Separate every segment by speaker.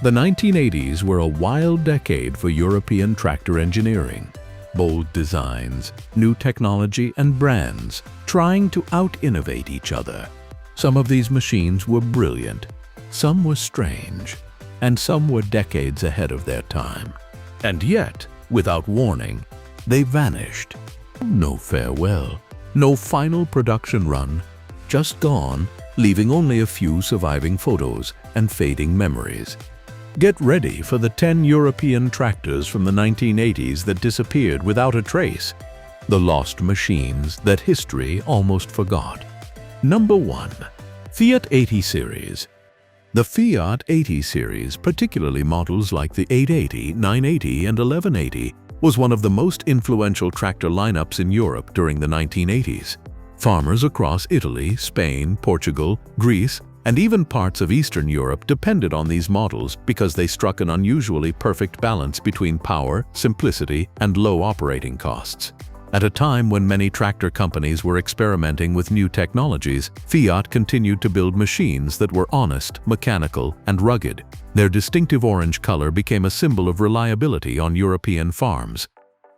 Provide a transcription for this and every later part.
Speaker 1: The 1980s were a wild decade for European tractor engineering. Bold designs, new technology and brands trying to out-innovate each other. Some of these machines were brilliant, some were strange, and some were decades ahead of their time. And yet, without warning, they vanished. No farewell, no final production run, just gone, leaving only a few surviving photos and fading memories. Get ready for the 10 European tractors from the 1980s that disappeared without a trace. The lost machines that history almost forgot. Number 1. Fiat 80 Series. The Fiat 80 series, particularly models like the 880, 980 and 1180, was one of the most influential tractor lineups in Europe during the 1980s. Farmers across Italy, Spain, Portugal, Greece, and even parts of Eastern Europe depended on these models because they struck an unusually perfect balance between power, simplicity, and low operating costs. At a time when many tractor companies were experimenting with new technologies, Fiat continued to build machines that were honest, mechanical, and rugged. Their distinctive orange color became a symbol of reliability on European farms.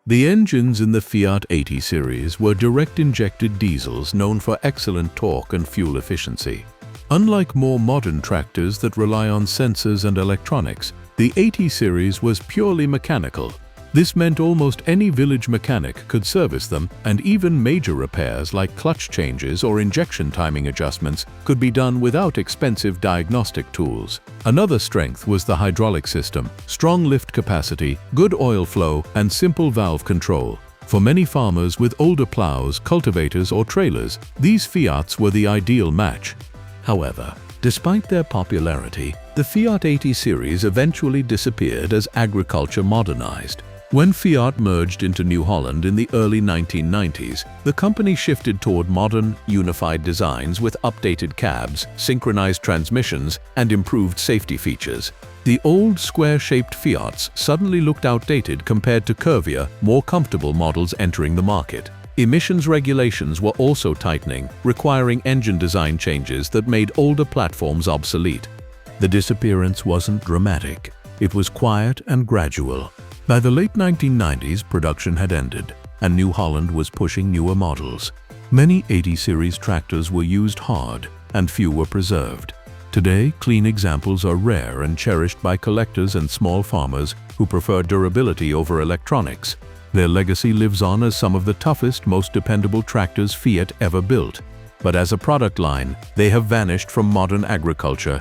Speaker 1: The engines in the Fiat 80 series were direct-injected diesels known for excellent torque and fuel efficiency. Unlike more modern tractors that rely on sensors and electronics, the 80 series was purely mechanical. This meant almost any village mechanic could service them, and even major repairs like clutch changes or injection timing adjustments could be done without expensive diagnostic tools. Another strength was the hydraulic system, strong lift capacity, good oil flow, and simple valve control. For many farmers with older plows, cultivators, or trailers, these Fiats were the ideal match. However, despite their popularity, the Fiat 80 series eventually disappeared as agriculture modernized. When Fiat merged into New Holland in the early 1990s, the company shifted toward modern, unified designs with updated cabs, synchronized transmissions, and improved safety features. The old square-shaped Fiats suddenly looked outdated compared to curvier, more comfortable models entering the market. Emissions regulations were also tightening, requiring engine design changes that made older platforms obsolete. The disappearance wasn't dramatic. It was quiet and gradual. By the late 1990s, production had ended, and New Holland was pushing newer models. Many 80 series tractors were used hard, and few were preserved. Today, clean examples are rare and cherished by collectors and small farmers who prefer durability over electronics. Their legacy lives on as some of the toughest, most dependable tractors Fiat ever built. But as a product line, they have vanished from modern agriculture.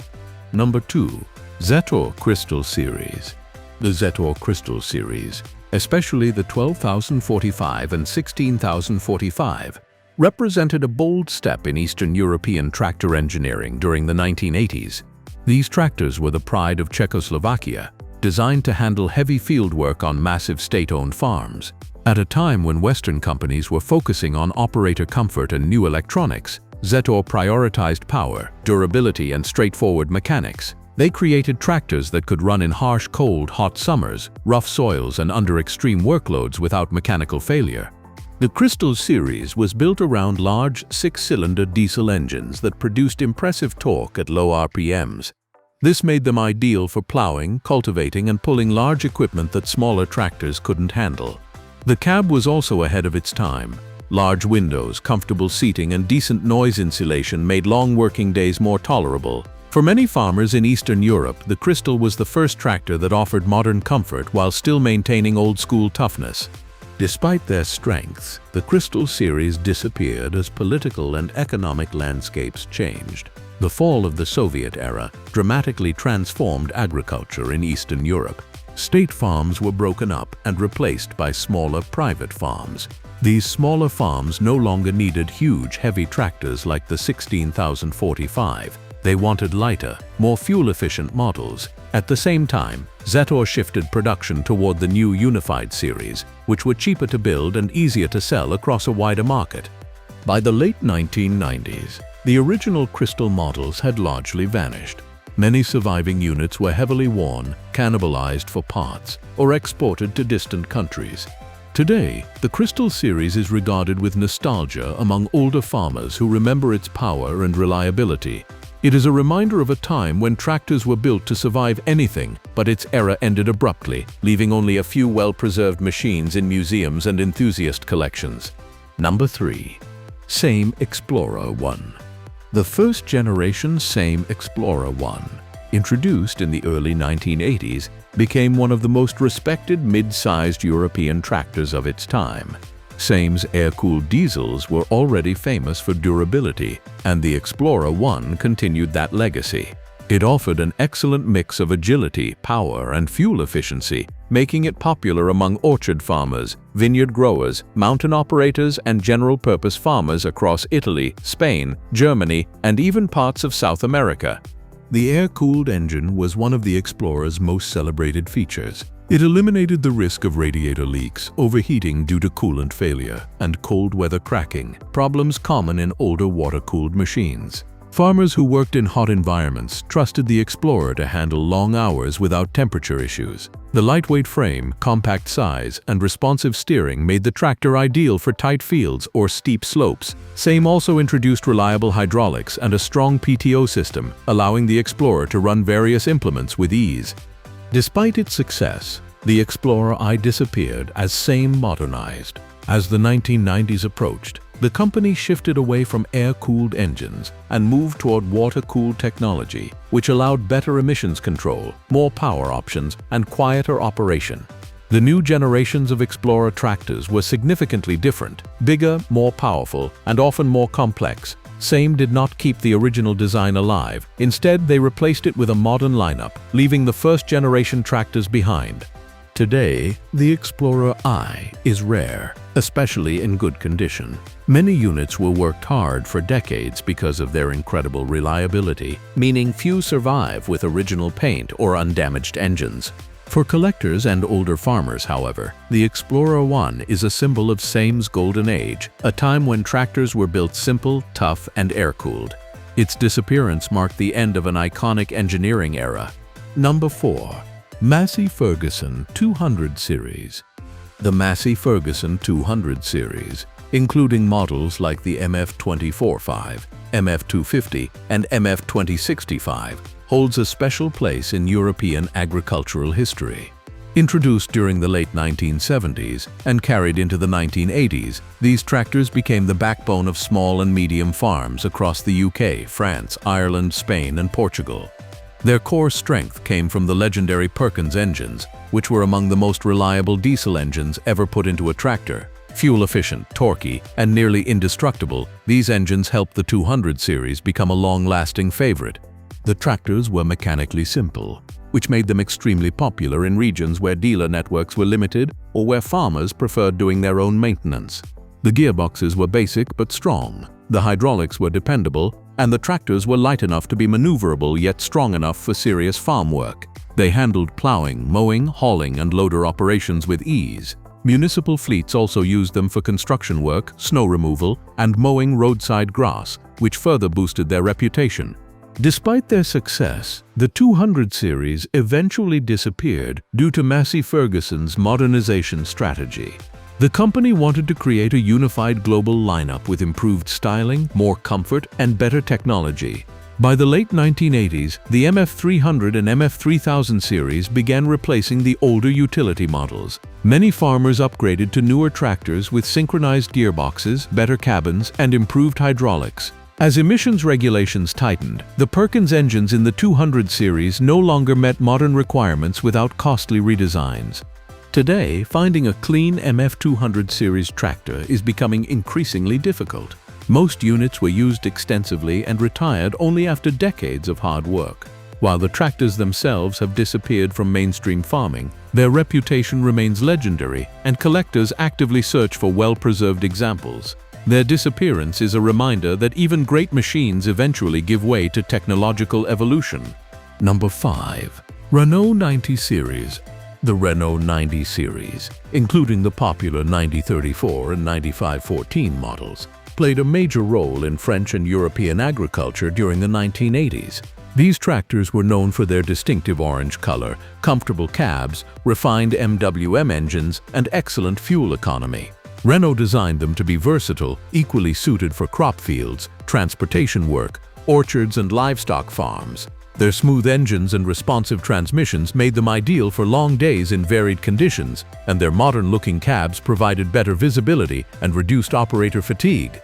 Speaker 1: Number 2. Zetor Crystal Series. The Zetor Crystal Series, especially the 12,045 and 16,045, represented a bold step in Eastern European tractor engineering during the 1980s. These tractors were the pride of Czechoslovakia, designed to handle heavy fieldwork on massive state-owned farms. At a time when Western companies were focusing on operator comfort and new electronics, Zetor prioritized power, durability, and straightforward mechanics. They created tractors that could run in harsh, cold, hot summers, rough soils, and under extreme workloads without mechanical failure. The Crystal series was built around large, six-cylinder diesel engines that produced impressive torque at low RPMs. This made them ideal for plowing, cultivating, and pulling large equipment that smaller tractors couldn't handle. The cab was also ahead of its time. Large windows, comfortable seating, and decent noise insulation made long working days more tolerable. For many farmers in Eastern Europe, the Crystal was the first tractor that offered modern comfort while still maintaining old-school toughness. Despite their strengths, the Crystal series disappeared as political and economic landscapes changed. The fall of the Soviet era dramatically transformed agriculture in Eastern Europe. State farms were broken up and replaced by smaller private farms. These smaller farms no longer needed huge, heavy tractors like the 16,045. They wanted lighter, more fuel-efficient models. At the same time, Zetor shifted production toward the new Unified series, which were cheaper to build and easier to sell across a wider market. By the late 1990s, the original Crystal models had largely vanished. Many surviving units were heavily worn, cannibalized for parts, or exported to distant countries. Today, the Crystal series is regarded with nostalgia among older farmers who remember its power and reliability. It is a reminder of a time when tractors were built to survive anything, but its era ended abruptly, leaving only a few well-preserved machines in museums and enthusiast collections. Number 3. Same Explorer 1. The first generation Same Explorer 1, introduced in the early 1980s, became one of the most respected mid-sized European tractors of its time. Same's air-cooled diesels were already famous for durability, and the Explorer 1 continued that legacy. It offered an excellent mix of agility, power, and fuel efficiency, making it popular among orchard farmers, vineyard growers, mountain operators, and general-purpose farmers across Italy, Spain, Germany, and even parts of South America. The air-cooled engine was one of the Explorer's most celebrated features. It eliminated the risk of radiator leaks, overheating due to coolant failure, and cold weather cracking, problems common in older water-cooled machines. Farmers who worked in hot environments trusted the Explorer to handle long hours without temperature issues. The lightweight frame, compact size, and responsive steering made the tractor ideal for tight fields or steep slopes. Same also introduced reliable hydraulics and a strong PTO system, allowing the Explorer to run various implements with ease. Despite its success, the Explorer I disappeared as Same modernized. As the 1990s approached, the company shifted away from air-cooled engines and moved toward water-cooled technology, which allowed better emissions control, more power options, and quieter operation. The new generations of Explorer tractors were significantly different, bigger, more powerful, and often more complex. Same did not keep the original design alive. Instead, they replaced it with a modern lineup, leaving the first-generation tractors behind. Today, the Explorer I is rare, especially in good condition. Many units were worked hard for decades because of their incredible reliability, meaning few survive with original paint or undamaged engines. For collectors and older farmers, however, the Explorer 1 is a symbol of Same's golden age, a time when tractors were built simple, tough, and air-cooled. Its disappearance marked the end of an iconic engineering era. Number 4. Massey Ferguson 200 Series. The Massey Ferguson 200 Series, including models like the MF245, MF250, and MF2065, holds a special place in European agricultural history. Introduced during the late 1970s and carried into the 1980s, these tractors became the backbone of small and medium farms across the UK, France, Ireland, Spain, and Portugal. Their core strength came from the legendary Perkins engines, which were among the most reliable diesel engines ever put into a tractor. Fuel-efficient, torquey, and nearly indestructible, these engines helped the 200 series become a long-lasting favorite. The tractors were mechanically simple, which made them extremely popular in regions where dealer networks were limited or where farmers preferred doing their own maintenance. The gearboxes were basic but strong, the hydraulics were dependable, and the tractors were light enough to be maneuverable yet strong enough for serious farm work. They handled plowing, mowing, hauling, and loader operations with ease. Municipal fleets also used them for construction work, snow removal, and mowing roadside grass, which further boosted their reputation. Despite their success, the 200 series eventually disappeared due to Massey Ferguson's modernization strategy. The company wanted to create a unified global lineup with improved styling, more comfort, and better technology. By the late 1980s, the MF300 and MF3000 series began replacing the older utility models. Many farmers upgraded to newer tractors with synchronized gearboxes, better cabins, and improved hydraulics. As emissions regulations tightened, the Perkins engines in the 200 series no longer met modern requirements without costly redesigns. Today, finding a clean MF200 series tractor is becoming increasingly difficult. Most units were used extensively and retired only after decades of hard work. While the tractors themselves have disappeared from mainstream farming, their reputation remains legendary, and collectors actively search for well-preserved examples. Their disappearance is a reminder that even great machines eventually give way to technological evolution. Number 5. Renault 90 Series. The Renault 90 series, including the popular 9034 and 9514 models, played a major role in French and European agriculture during the 1980s. These tractors were known for their distinctive orange color, comfortable cabs, refined MWM engines, and excellent fuel economy. Renault designed them to be versatile, equally suited for crop fields, transportation work, orchards, and livestock farms. Their smooth engines and responsive transmissions made them ideal for long days in varied conditions, and their modern-looking cabs provided better visibility and reduced operator fatigue.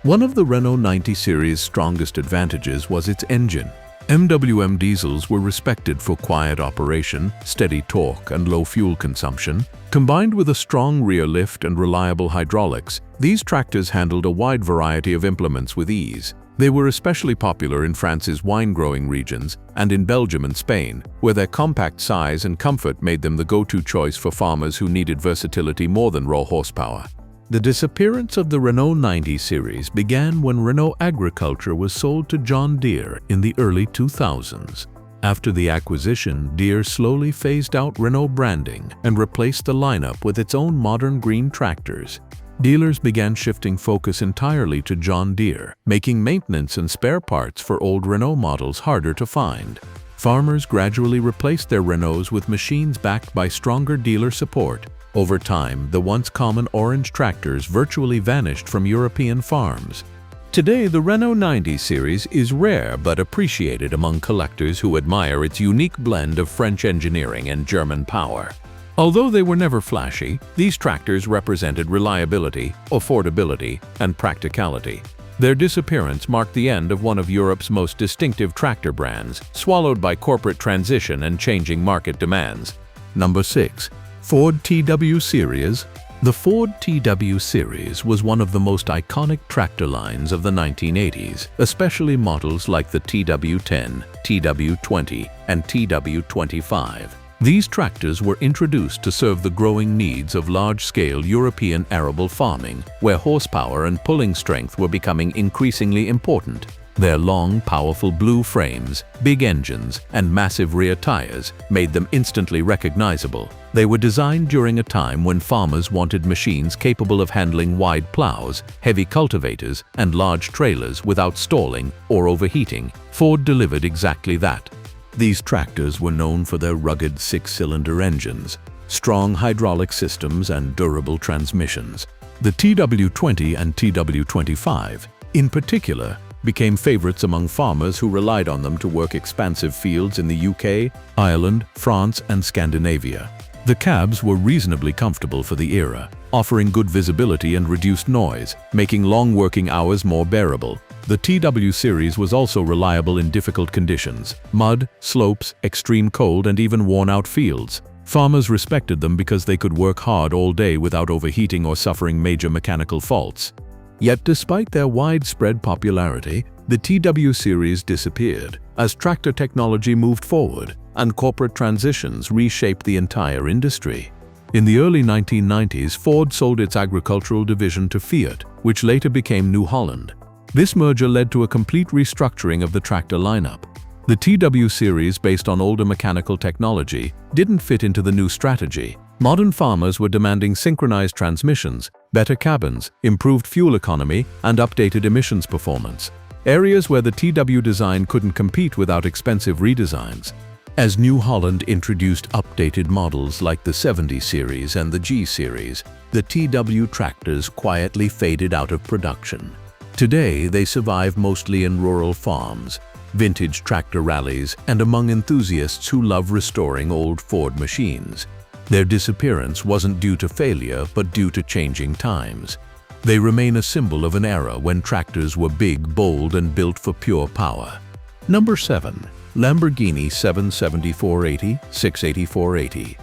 Speaker 1: One of the Renault 90 series' strongest advantages was its engine. MWM diesels were respected for quiet operation, steady torque, and low fuel consumption. Combined with a strong rear lift and reliable hydraulics, these tractors handled a wide variety of implements with ease. They were especially popular in France's wine-growing regions and in Belgium and Spain, where their compact size and comfort made them the go-to choice for farmers who needed versatility more than raw horsepower. The disappearance of the Renault 90 series began when Renault Agriculture was sold to John Deere in the early 2000s. After the acquisition, Deere slowly phased out Renault branding and replaced the lineup with its own modern green tractors. Dealers began shifting focus entirely to John Deere, making maintenance and spare parts for old Renault models harder to find. Farmers gradually replaced their Renaults with machines backed by stronger dealer support. Over time, the once common orange tractors virtually vanished from European farms. Today, the Renault 90 series is rare but appreciated among collectors who admire its unique blend of French engineering and German power. Although they were never flashy, these tractors represented reliability, affordability, and practicality. Their disappearance marked the end of one of Europe's most distinctive tractor brands, swallowed by corporate transition and changing market demands. Number 6. Ford TW Series. The Ford TW Series was one of the most iconic tractor lines of the 1980s, especially models like the TW10, TW20, and TW25. These tractors were introduced to serve the growing needs of large-scale European arable farming, where horsepower and pulling strength were becoming increasingly important. Their long, powerful blue frames, big engines, and massive rear tires made them instantly recognizable. They were designed during a time when farmers wanted machines capable of handling wide plows, heavy cultivators, and large trailers without stalling or overheating. Ford delivered exactly that. These tractors were known for their rugged six-cylinder engines, strong hydraulic systems, and durable transmissions. The TW20 and TW25, in particular, became favorites among farmers who relied on them to work expansive fields in the UK, Ireland, France, and Scandinavia. The cabs were reasonably comfortable for the era, offering good visibility and reduced noise, making long working hours more bearable. The TW series was also reliable in difficult conditions: mud, slopes, extreme cold, and even worn-out fields. Farmers respected them because they could work hard all day without overheating or suffering major mechanical faults. Yet despite their widespread popularity, the TW series disappeared as tractor technology moved forward and corporate transitions reshaped the entire industry. In the early 1990s, Ford sold its agricultural division to Fiat, which later became New Holland. This merger led to a complete restructuring of the tractor lineup. The TW series, based on older mechanical technology, didn't fit into the new strategy. Modern farmers were demanding synchronized transmissions, better cabins, improved fuel economy, and updated emissions performance, areas where the TW design couldn't compete without expensive redesigns. As New Holland introduced updated models like the 70 series and the G series, the TW tractors quietly faded out of production. Today, they survive mostly in rural farms, vintage tractor rallies, and among enthusiasts who love restoring old Ford machines. Their disappearance wasn't due to failure, but due to changing times. They remain a symbol of an era when tractors were big, bold, and built for pure power. Number 7. Lamborghini 77480, 68480.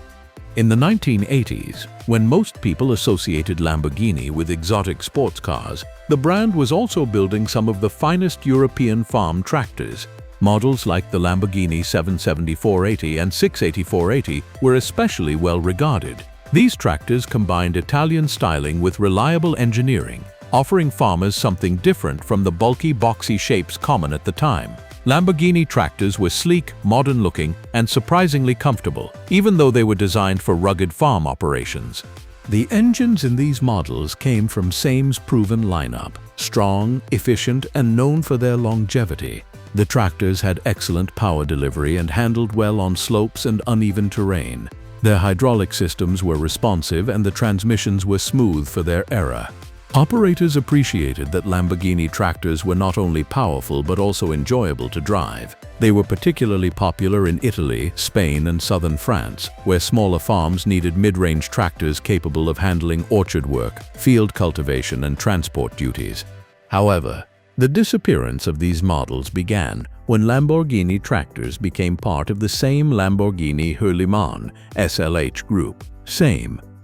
Speaker 1: In the 1980s, when most people associated Lamborghini with exotic sports cars, the brand was also building some of the finest European farm tractors. Models like the Lamborghini 77480 and 68480 were especially well regarded. These tractors combined Italian styling with reliable engineering, offering farmers something different from the bulky, boxy shapes common at the time. Lamborghini tractors were sleek, modern-looking, and surprisingly comfortable, even though they were designed for rugged farm operations. The engines in these models came from Same's proven lineup, strong, efficient, and known for their longevity. The tractors had excellent power delivery and handled well on slopes and uneven terrain. Their hydraulic systems were responsive and the transmissions were smooth for their era. Operators appreciated that Lamborghini tractors were not only powerful but also enjoyable to drive. They were particularly popular in Italy, Spain, and southern France, where smaller farms needed mid-range tractors capable of handling orchard work, field cultivation, and transport duties. However, the disappearance of these models began when Lamborghini tractors became part of the same Lamborghini Hürlimann SLH group.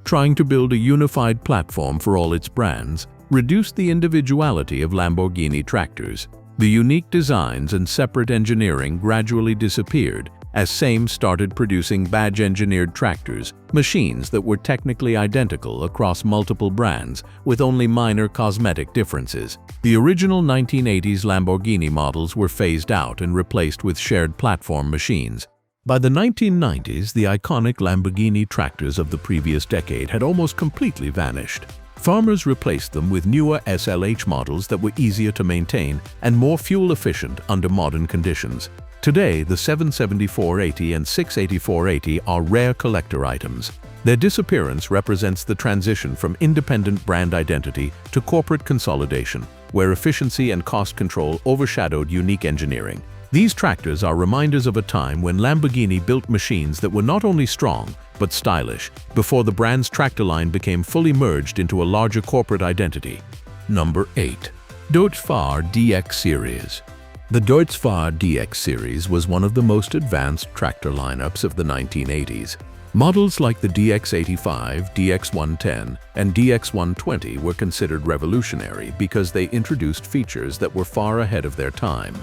Speaker 1: Trying to build a unified platform for all its brands, reduced the individuality of Lamborghini tractors. The unique designs and separate engineering gradually disappeared as SAME started producing badge-engineered tractors, machines that were technically identical across multiple brands with only minor cosmetic differences. The original 1980s Lamborghini models were phased out and replaced with shared platform machines. By the 1990s, the iconic Lamborghini tractors of the previous decade had almost completely vanished. Farmers replaced them with newer SLH models that were easier to maintain and more fuel-efficient under modern conditions. Today, the 77480 and 68480 are rare collector items. Their disappearance represents the transition from independent brand identity to corporate consolidation, where efficiency and cost control overshadowed unique engineering. These tractors are reminders of a time when Lamborghini built machines that were not only strong, but stylish, before the brand's tractor line became fully merged into a larger corporate identity. Number 8. Deutz-Fahr DX Series. The Deutz-Fahr DX Series was one of the most advanced tractor lineups of the 1980s. Models like the DX85, DX110, and DX120 were considered revolutionary because they introduced features that were far ahead of their time.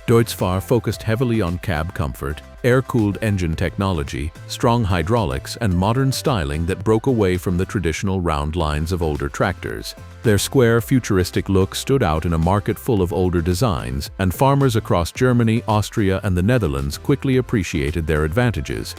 Speaker 1: Deutz-Fahr focused heavily on cab comfort, air-cooled engine technology, strong hydraulics, and modern styling that broke away from the traditional round lines of older tractors. Their square, futuristic look stood out in a market full of older designs, and farmers across Germany, Austria, and the Netherlands quickly appreciated their advantages.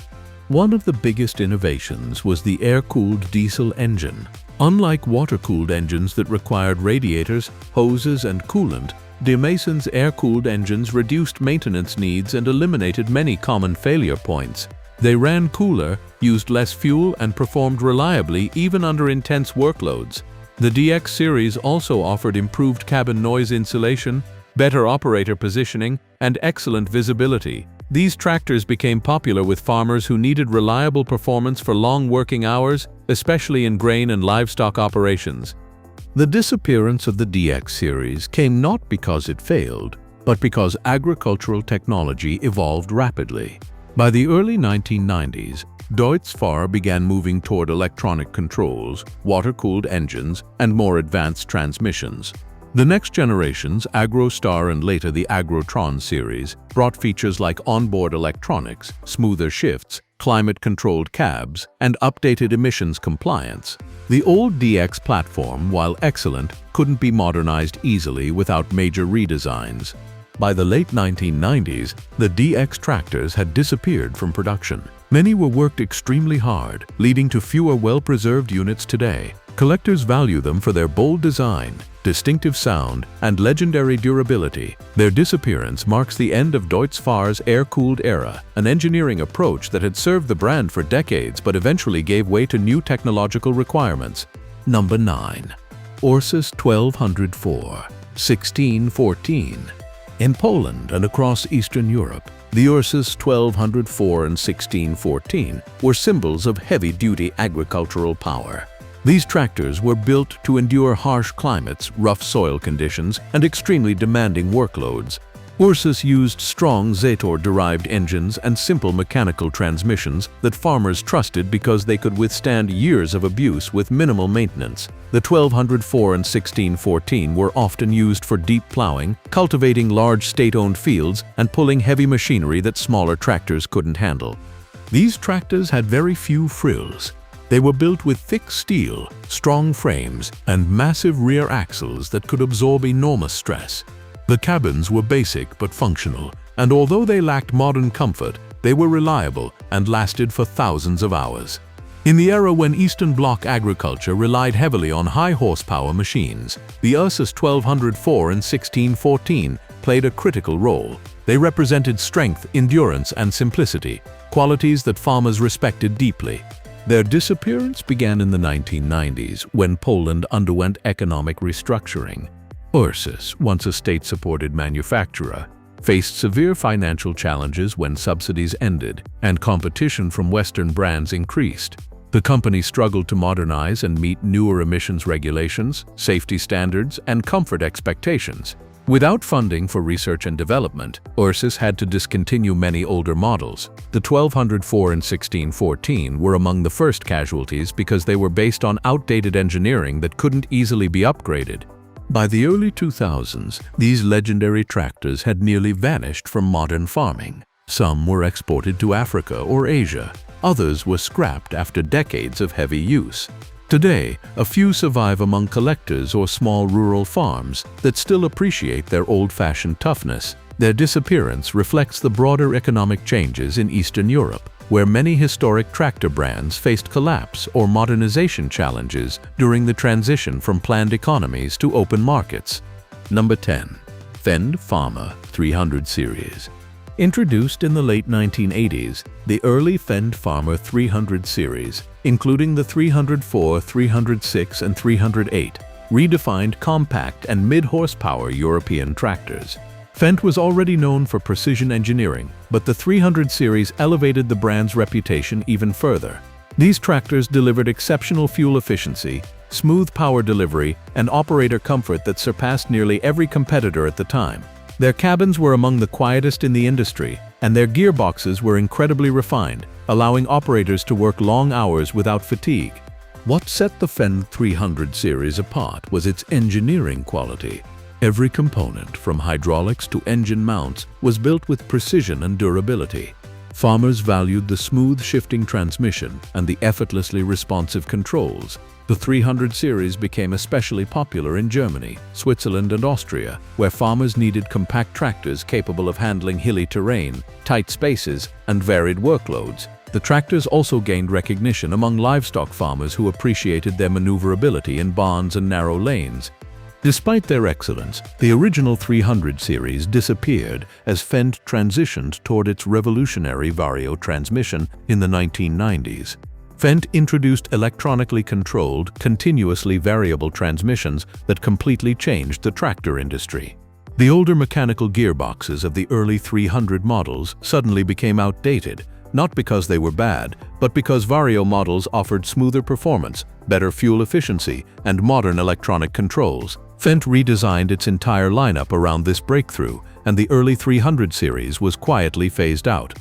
Speaker 1: One of the biggest innovations was the air-cooled diesel engine. Unlike water-cooled engines that required radiators, hoses, and coolant, de Mason's air-cooled engines reduced maintenance needs and eliminated many common failure points. They ran cooler, used less fuel, and performed reliably even under intense workloads. The DX series also offered improved cabin noise insulation, better operator positioning, and excellent visibility. These tractors became popular with farmers who needed reliable performance for long working hours, especially in grain and livestock operations. The disappearance of the DX series came not because it failed, but because agricultural technology evolved rapidly. By the early 1990s, Deutz-Fahr began moving toward electronic controls, water-cooled engines, and more advanced transmissions. The next generations, AgroStar and later the Agrotron series, brought features like onboard electronics, smoother shifts, climate-controlled cabs, and updated emissions compliance. The old DX platform, while excellent, couldn't be modernized easily without major redesigns. By the late 1990s, the DX tractors had disappeared from production. Many were worked extremely hard, leading to fewer well-preserved units today. Collectors value them for their bold design, distinctive sound, and legendary durability. Their disappearance marks the end of Deutz-Fahr's air-cooled era, an engineering approach that had served the brand for decades but eventually gave way to new technological requirements. Number 9. Ursus 1204, 1614. In Poland and across Eastern Europe, the Ursus 1204 and 1614 were symbols of heavy-duty agricultural power. These tractors were built to endure harsh climates, rough soil conditions, and extremely demanding workloads. Ursus used strong Zetor-derived engines and simple mechanical transmissions that farmers trusted because they could withstand years of abuse with minimal maintenance. The 1204 and 1614 were often used for deep plowing, cultivating large state-owned fields, and pulling heavy machinery that smaller tractors couldn't handle. These tractors had very few frills. They were built with thick steel, strong frames, and massive rear axles that could absorb enormous stress. The cabins were basic but functional, and although they lacked modern comfort, they were reliable and lasted for thousands of hours. In the era when Eastern Bloc agriculture relied heavily on high-horsepower machines, the Ursus 1204 and 1614 played a critical role. They represented strength, endurance, and simplicity, qualities that farmers respected deeply. Their disappearance began in the 1990s when Poland underwent economic restructuring. Ursus, once a state-supported manufacturer, faced severe financial challenges when subsidies ended and competition from Western brands increased. The company struggled to modernize and meet newer emissions regulations, safety standards, and comfort expectations. Without funding for research and development, Ursus had to discontinue many older models. The 1204 and 1614 were among the first casualties because they were based on outdated engineering that couldn't easily be upgraded. By the early 2000s, these legendary tractors had nearly vanished from modern farming. Some were exported to Africa or Asia. Others were scrapped after decades of heavy use. Today, a few survive among collectors or small rural farms that still appreciate their old-fashioned toughness. Their disappearance reflects the broader economic changes in Eastern Europe, where many historic tractor brands faced collapse or modernization challenges during the transition from planned economies to open markets. Number 10. Fendt Farmer 300 Series. Introduced in the late 1980s, the early Fendt Farmer 300 series, including the 304, 306, and 308, redefined compact and mid-horsepower European tractors. Fendt was already known for precision engineering, but the 300 series elevated the brand's reputation even further. These tractors delivered exceptional fuel efficiency, smooth power delivery, and operator comfort that surpassed nearly every competitor at the time. Their cabins were among the quietest in the industry, and their gearboxes were incredibly refined, allowing operators to work long hours without fatigue. What set the Fendt 300 series apart was its engineering quality. Every component, from hydraulics to engine mounts, was built with precision and durability. Farmers valued the smooth shifting transmission and the effortlessly responsive controls. The 300 series became especially popular in Germany, Switzerland, and Austria, where farmers needed compact tractors capable of handling hilly terrain, tight spaces, and varied workloads. The tractors also gained recognition among livestock farmers who appreciated their maneuverability in barns and narrow lanes. Despite their excellence, the original 300 series disappeared as Fendt transitioned toward its revolutionary Vario transmission in the 1990s. Fendt introduced electronically controlled, continuously variable transmissions that completely changed the tractor industry. The older mechanical gearboxes of the early 300 models suddenly became outdated, not because they were bad, but because Vario models offered smoother performance, better fuel efficiency, and modern electronic controls. Fendt redesigned its entire lineup around this breakthrough, and the early 300 series was quietly phased out.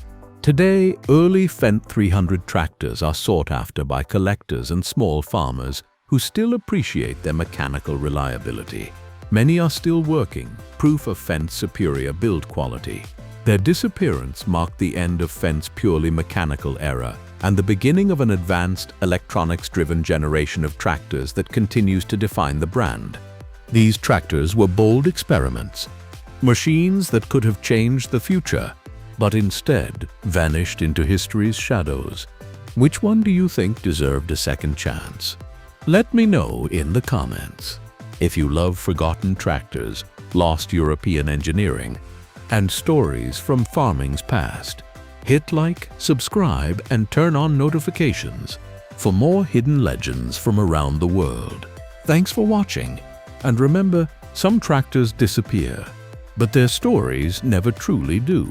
Speaker 1: Today, early Fendt 300 tractors are sought after by collectors and small farmers who still appreciate their mechanical reliability. Many are still working, proof of Fendt's superior build quality. Their disappearance marked the end of Fendt's purely mechanical era and the beginning of an advanced, electronics-driven generation of tractors that continues to define the brand. These tractors were bold experiments, machines that could have changed the future, but instead vanished into history's shadows. Which one do you think deserved a second chance? Let me know in the comments. If you love forgotten tractors, lost European engineering, and stories from farming's past, hit like, subscribe, and turn on notifications for more hidden legends from around the world. Thanks for watching, and remember, some tractors disappear, but their stories never truly do.